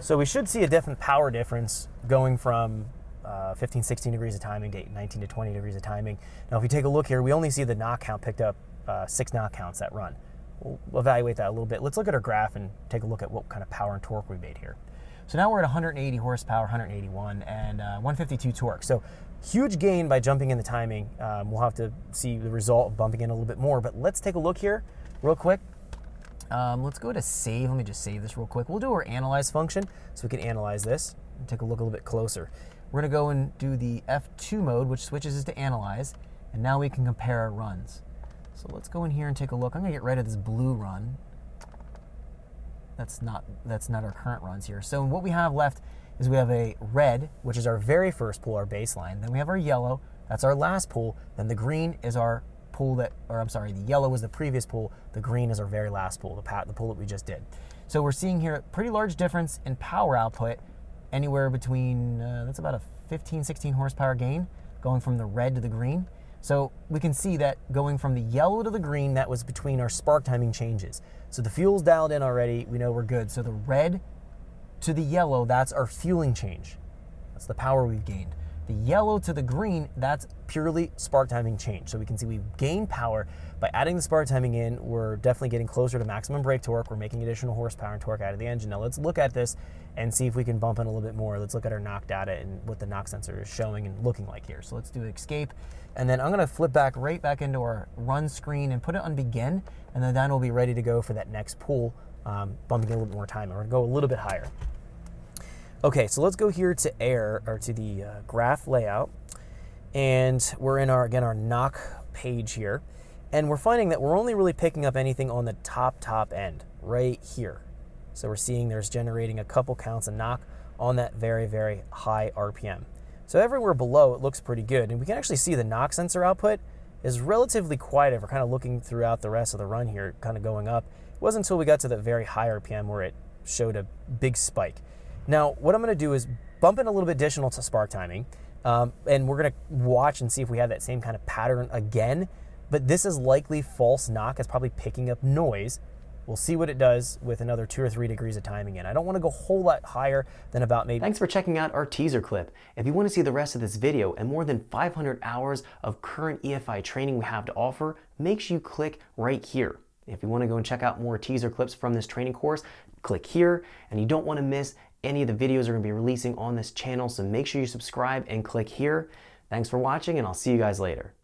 So we should see a definite power difference going from 15, 16 degrees of timing to 19 to 20 degrees of timing. Now, if we take a look here, we only see the knock count picked up 6 knock counts that run. We'll evaluate that a little bit. Let's look at our graph and take a look at what kind of power and torque we made here. So now we're at 180 horsepower, 181, and 152 torque. So huge gain by jumping in the timing. We'll have to see the result of bumping in a little bit more, but let's take a look here real quick. Let's go to save. Let me just save this real quick. We'll do our analyze function so we can analyze this and take a look a little bit closer. We're gonna go and do the F2 mode, which switches us to analyze, and now we can compare our runs. So let's go in here and take a look. I'm gonna get rid of this blue run. That's not our current runs here. So what we have left is we have a red, which is our very first pool, our baseline. Then we have our yellow, that's our last pool. Then the green is our pool the yellow was the previous pool. The green is our very last pool, the pool that we just did. So we're seeing here a pretty large difference in power output, anywhere between, that's about a 15, 16 horsepower gain, going from the red to the green. So we can see that going from the yellow to the green, that was between our spark timing changes. So the fuel's dialed in already, we know we're good. So the red to the yellow, that's our fueling change. That's the power we've gained. The yellow to the green, that's purely spark timing change. So we can see we've gained power. By adding the spark timing in, we're definitely getting closer to maximum brake torque. We're making additional horsepower and torque out of the engine. Now let's look at this and see if we can bump in a little bit more. Let's look at our knock data and what the knock sensor is showing and looking like here. So let's do escape. And then I'm gonna flip right back into our run screen and put it on begin. And then we'll be ready to go for that next pool, bumping a little bit more time. We're gonna go a little bit higher. Okay, so let's go here to the graph layout, and we're in our knock page here, and we're finding that we're only really picking up anything on the top end right here. So we're seeing there's generating a couple counts of knock on that very, very high RPM. So everywhere below it looks pretty good, and we can actually see the knock sensor output is relatively quiet if we're kind of looking throughout the rest of the run here, kind of going up. It wasn't until we got to the very high RPM where it showed a big spike. Now, what I'm gonna do is bump in a little bit additional to spark timing, and we're gonna watch and see if we have that same kind of pattern again, but this is likely false knock. It's probably picking up noise. We'll see what it does with another 2 or 3 degrees of timing in. I don't wanna go a whole lot higher than about maybe. Thanks for checking out our teaser clip. If you wanna see the rest of this video and more than 500 hours of current EFI training we have to offer, make sure you click right here. If you wanna go and check out more teaser clips from this training course, click here, and you don't wanna miss any of the videos we're going to be releasing on this channel, so make sure you subscribe and click here. Thanks for watching, and I'll see you guys later.